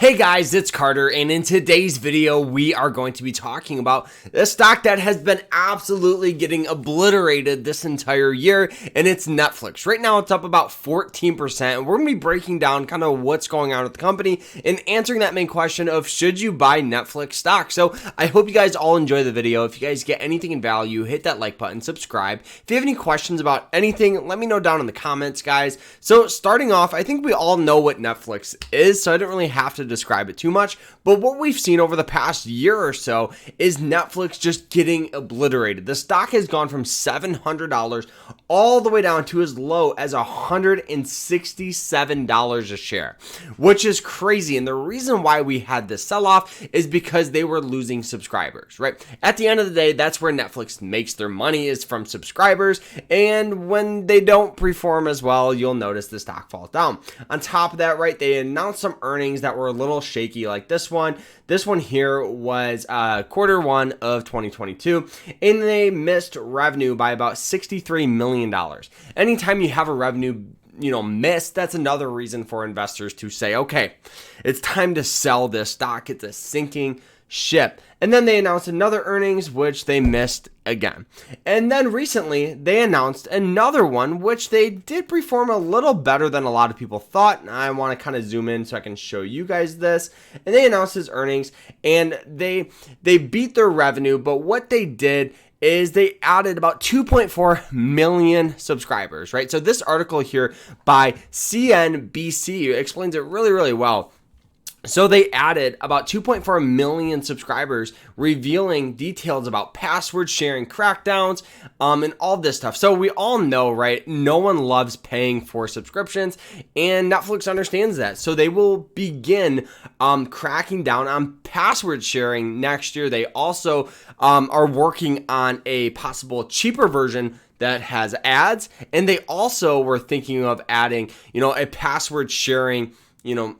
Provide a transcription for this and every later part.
Hey guys, it's Carter, and in today's video, we are going to be talking about the stock that has been absolutely getting obliterated this entire year, and it's Netflix. Right now, it's up about 14%, and we're going to be breaking down kind of what's going on with the company and answering that main question of should you buy Netflix stock? So I hope you guys all enjoy the video. If you guys get anything in value, hit that like button, subscribe. If you have any questions about anything, let me know down in the comments, guys. So starting off, I think we all know what Netflix is, so I don't really have to describe it too much, but what we've seen over the past year or so is Netflix just getting obliterated. The stock has gone from $700 all the way down to as low as $167 a share, which is crazy. And the reason why we had this sell-off is because they were losing subscribers, right? At the end of the day, that's where Netflix makes their money, is from subscribers, and when they don't perform as well, you'll notice the stock falls down. On top of that, right, they announced some earnings that were a little shaky, like this one. This one here was quarter one of 2022, and they missed revenue by about $63 million. Anytime you have a revenue miss, that's another reason for investors to say, okay, it's time to sell this stock. It's a sinking ship. And then they announced another earnings, which they missed again. And then recently they announced another one, which they did perform a little better than a lot of people thought. And I want to kind of zoom in so I can show you guys this. And they announced his earnings, and they beat their revenue, but what they did is they added about 2.4 million subscribers, right? So this article here by CNBC explains it really, really well. So they added about 2.4 million subscribers, revealing details about password sharing crackdowns, and all this stuff. So we all know, right? No one loves paying for subscriptions, and Netflix understands that. So they will begin cracking down on password sharing next year. They also are working on a possible cheaper version that has ads, and they also were thinking of adding, a password sharing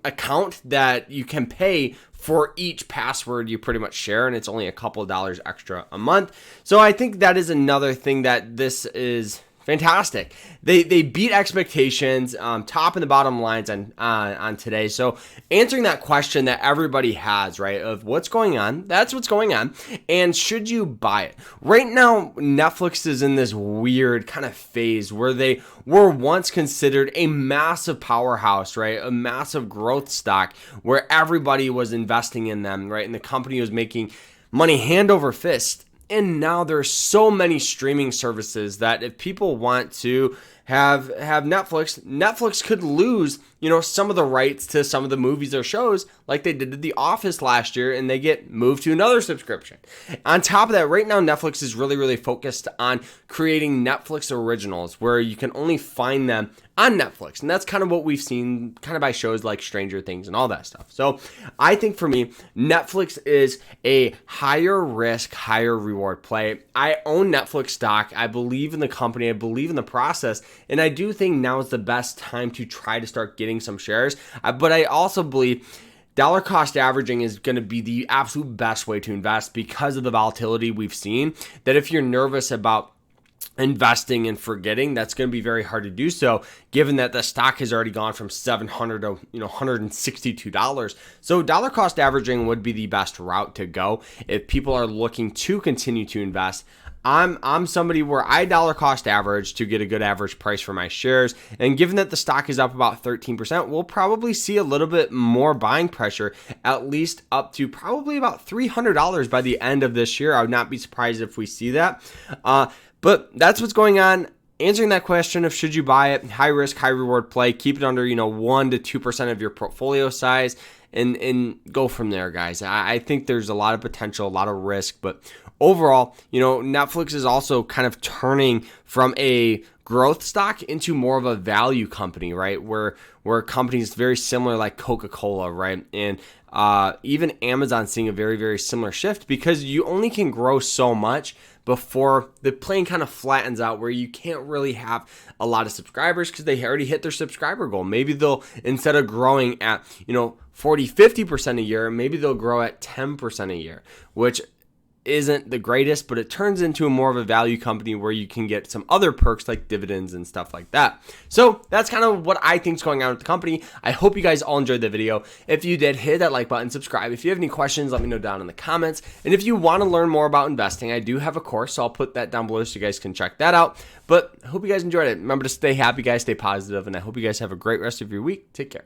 account that you can pay for each password you pretty much share, and it's only a couple of dollars extra a month. So I think that is another thing that this is fantastic. They beat expectations, top and the bottom lines on today. So answering that question that everybody has, right, of what's going on, that's what's going on, and should you buy it? Right now, Netflix is in this weird kind of phase where they were once considered a massive powerhouse, right, a massive growth stock where everybody was investing in them, right, and the company was making money hand over fist. And now there's so many streaming services that if people want to have Netflix could lose, some of the rights to some of the movies or shows like they did to The Office last year, and they get moved to another subscription. On top of that, right now, Netflix is really, really focused on creating Netflix originals where you can only find them on Netflix. And that's kind of what we've seen kind of by shows like Stranger Things and all that stuff. So I think for me, Netflix is a higher risk, higher reward play. I own Netflix stock. I believe in the company. I believe in the process. And I do think now is the best time to try to start getting some shares. But I also believe dollar cost averaging is going to be the absolute best way to invest because of the volatility we've seen. That if you're nervous about investing and forgetting, that's going to be very hard to do so, given that the stock has already gone from $700 to $162. So dollar cost averaging would be the best route to go if people are looking to continue to invest. I'm somebody where I dollar cost average to get a good average price for my shares. And given that the stock is up about 13%, we'll probably see a little bit more buying pressure, at least up to probably about $300 by the end of this year. I would not be surprised if we see that. But that's what's going on. Answering that question of should you buy it, high risk, high reward play, keep it under 1 to 2% of your portfolio size, and go from there, guys. I think there's a lot of potential, a lot of risk, but overall, Netflix is also kind of turning from a growth stock into more of a value company, right? Where companies very similar like Coca-Cola, right? And even Amazon seeing a very, very similar shift, because you only can grow so much before the plane kind of flattens out, where you can't really have a lot of subscribers because they already hit their subscriber goal. Maybe they'll, instead of growing at 40, 50% a year, maybe they'll grow at 10% a year, which isn't the greatest, but it turns into more of a value company where you can get some other perks like dividends and stuff like that. So that's kind of what I think is going on with the company. I hope you guys all enjoyed the video. If you did, hit that like button, subscribe. If you have any questions, let me know down in the comments. And if you want to learn more about investing, I do have a course, so I'll put that down below so you guys can check that out. But I hope you guys enjoyed it. Remember to stay happy, guys, stay positive, and I hope you guys have a great rest of your week. Take care.